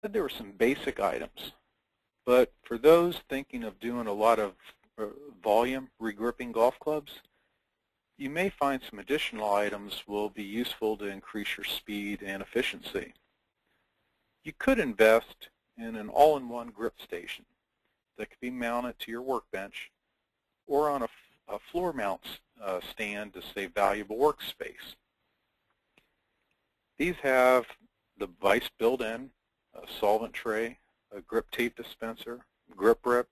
There were some basic items, but for those thinking of doing a lot of volume regripping golf clubs, you may find some additional items will be useful to increase your speed and efficiency. You could invest in an all-in-one grip station that could be mounted to your workbench or on a floor mount stand to save valuable workspace. These have the vise built in, a solvent tray, a grip tape dispenser, grip rip,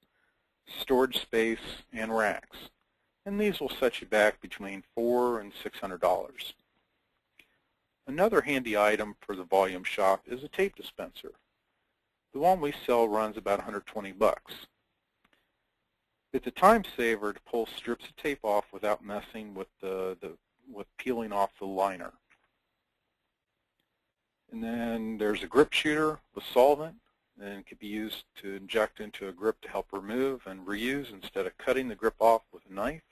storage space, and racks. And these will set you back between $400 and $600. Another handy item for the volume shop is a tape dispenser. The one we sell runs about 120 bucks. It's a time saver to pull strips of tape off without messing with with peeling off the liner. And then there's a grip shooter with solvent, and it can be used to inject into a grip to help remove and reuse instead of cutting the grip off with a knife.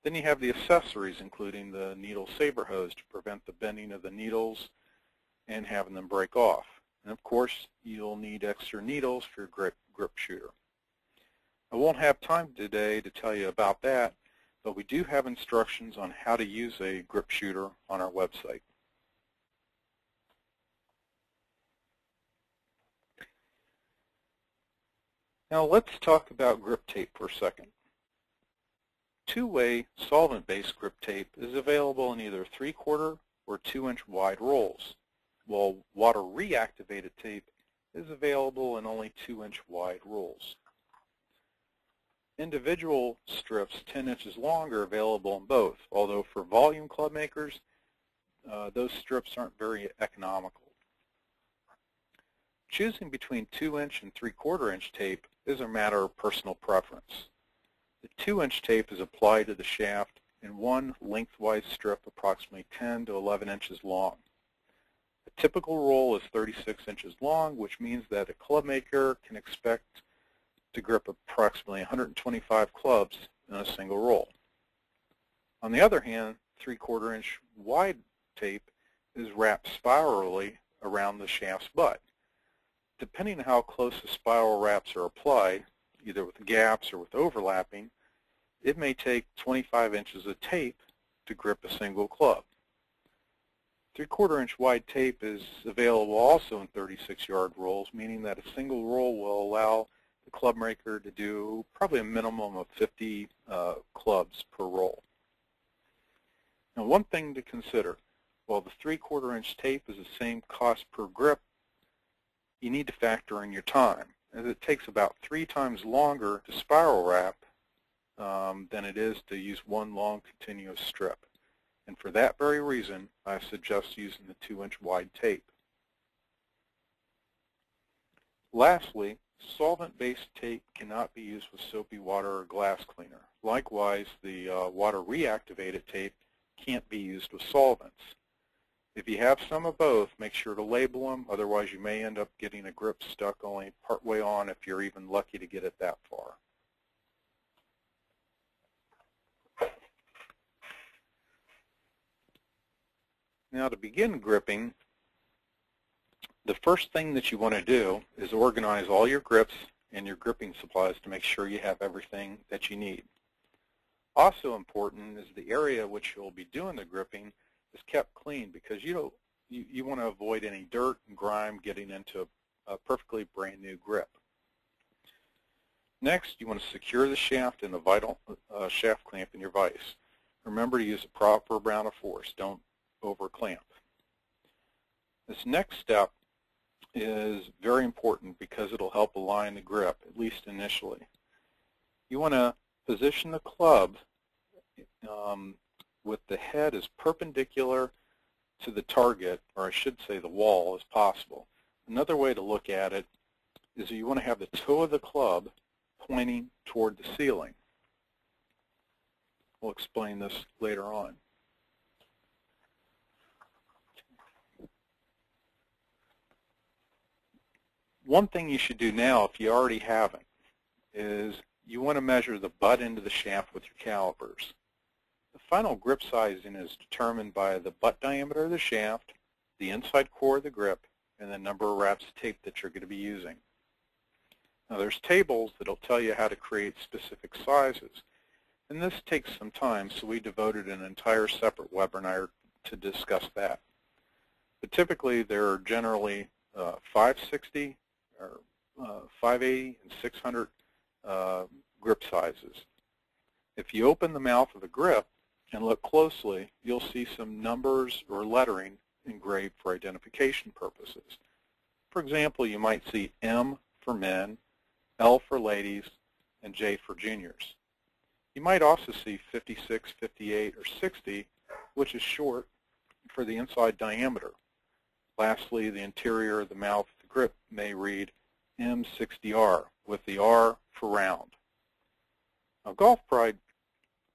Then you have the accessories, including the needle saver hose to prevent the bending of the needles and having them break off. And of course, you'll need extra needles for your grip shooter. I won't have time today to tell you about that, but we do have instructions on how to use a grip shooter on our website. Now let's talk about grip tape for a second. Two-way solvent-based grip tape is available in either 3/4 or 2-inch wide rolls, while water reactivated tape is available in only 2-inch wide rolls. Individual strips 10 inches long are available in both, although for volume club makers, those strips aren't very economical. Choosing between 2-inch and 3/4 inch tape is a matter of personal preference. The 2-inch tape is applied to the shaft in one lengthwise strip approximately 10 to 11 inches long. A typical roll is 36 inches long, which means that a club maker can expect to grip approximately 125 clubs in a single roll. On the other hand, 3/4 inch wide tape is wrapped spirally around the shaft's butt. Depending on how close the spiral wraps are applied, either with gaps or with overlapping, it may take 25 inches of tape to grip a single club. 3/4 inch wide tape is available also in 36-yard rolls, meaning that a single roll will allow the club maker to do probably a minimum of 50 clubs per roll. Now, one thing to consider, while the 3/4 inch tape is the same cost per grip, you need to factor in your time, as it takes about 3 times longer to spiral wrap than it is to use one long continuous strip. And for that very reason, I suggest using the 2-inch wide tape. Lastly, solvent-based tape cannot be used with soapy water or glass cleaner. Likewise, the water reactivated tape can't be used with solvents. If you have some of both, make sure to label them, otherwise you may end up getting a grip stuck only partway on if you're even lucky to get it that far. Now to begin gripping, the first thing that you want to do is organize all your grips and your gripping supplies to make sure you have everything that you need. Also important is the area which you'll be doing the gripping is kept clean, because you want to avoid any dirt and grime getting into a perfectly brand new grip. Next, you want to secure the shaft and the vital shaft clamp in your vise. Remember to use a proper amount of force. Don't over clamp. This next step is very important because it'll help align the grip, at least initially. You want to position the club with the head as perpendicular to the target, or I should say the wall, as possible. Another way to look at it is you want to have the toe of the club pointing toward the ceiling. We'll explain this later on. One thing you should do now, if you already haven't, is you want to measure the butt end of the shaft with your calipers. The final grip sizing is determined by the butt diameter of the shaft, the inside core of the grip, and the number of wraps of tape that you're going to be using. Now there's tables that will tell you how to create specific sizes, and this takes some time, so we devoted an entire separate webinar to discuss that. But typically there are generally 560 or 580 and 600 grip sizes. If you open the mouth of the grip and look closely, you'll see some numbers or lettering engraved for identification purposes. For example, you might see M for men, L for ladies, and J for juniors. You might also see 56, 58, or 60, which is short for the inside diameter. Lastly, the interior of the mouth of the grip may read M60R, with the R for round. Now, Golf Pride,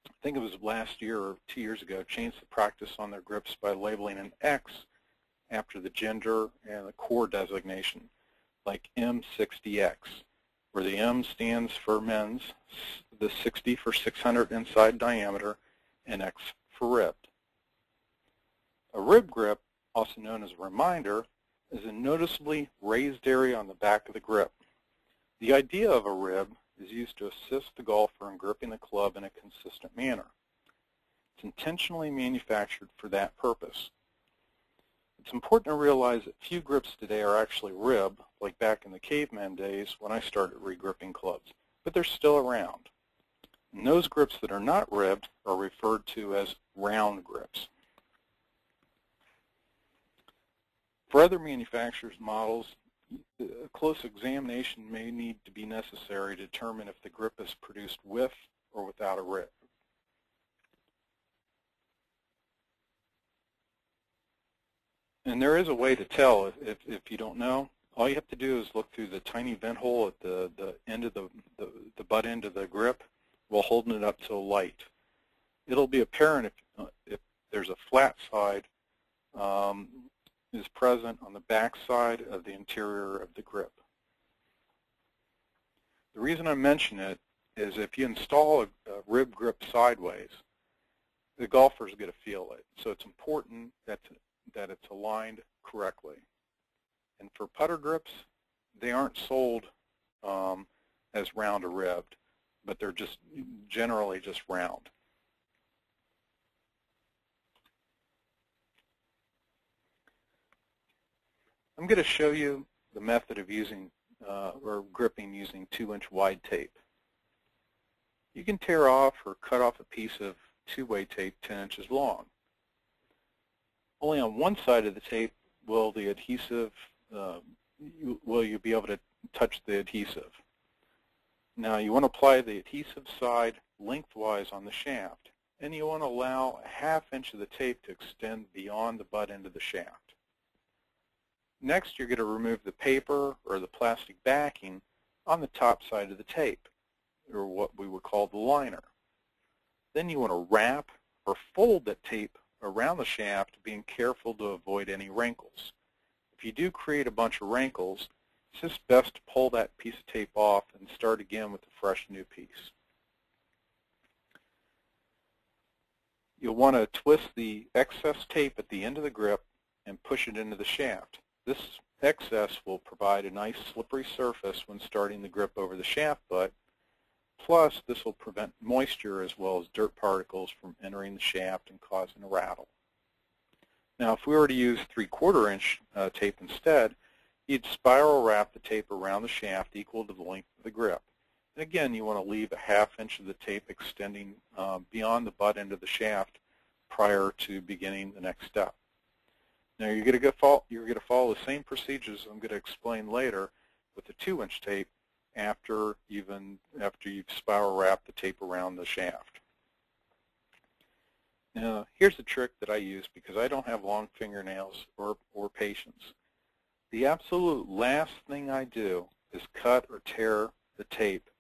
I think it was last year or 2 years ago, changed the practice on their grips by labeling an X after the gender and the core designation, like M60X, where the M stands for men's, the 60 for 600 inside diameter, and X for ribbed. A rib grip, also known as a reminder, is a noticeably raised area on the back of the grip. The idea of a rib is used to assist the golfer in gripping the club in a consistent manner. It's intentionally manufactured for that purpose. It's important to realize that few grips today are actually ribbed, like back in the caveman days when I started regripping clubs, but they're still around. And those grips that are not ribbed are referred to as round grips. For other manufacturers' models, a close examination may need to be necessary to determine if the grip is produced with or without a rib. And there is a way to tell if you don't know. All you have to do is look through the tiny vent hole at the end of the butt end of the grip while holding it up to a light. It'll be apparent if there's a flat side is present on the back side of the interior of the grip. The reason I mention it is if you install a rib grip sideways, the golfer's going to feel it. So it's important that it's aligned correctly. And for putter grips, they aren't sold as round or ribbed, but they're just generally just round. I'm going to show you the method of using or gripping using 2-inch wide tape. You can tear off or cut off a piece of two-way tape 10 inches long. Only on one side of the tape will the adhesive will you be able to touch the adhesive. Now you want to apply the adhesive side lengthwise on the shaft, and you want to allow a ½ inch of the tape to extend beyond the butt end of the shaft. Next, you're going to remove the paper or the plastic backing on the top side of the tape, or what we would call the liner. Then you want to wrap or fold that tape around the shaft, being careful to avoid any wrinkles. If you do create a bunch of wrinkles, it's just best to pull that piece of tape off and start again with a fresh new piece. You'll want to twist the excess tape at the end of the grip and push it into the shaft. This excess will provide a nice slippery surface when starting the grip over the shaft butt. Plus, this will prevent moisture as well as dirt particles from entering the shaft and causing a rattle. Now, if we were to use 3/4 inch tape instead, you'd spiral wrap the tape around the shaft equal to the length of the grip. And again, you want to leave a ½ inch of the tape extending beyond the butt end of the shaft prior to beginning the next step. Now, you're going to follow the same procedures I'm going to explain later with the 2-inch tape after you've spiral wrapped the tape around the shaft. Now, here's a trick that I use because I don't have long fingernails or patience. The absolute last thing I do is cut or tear the tape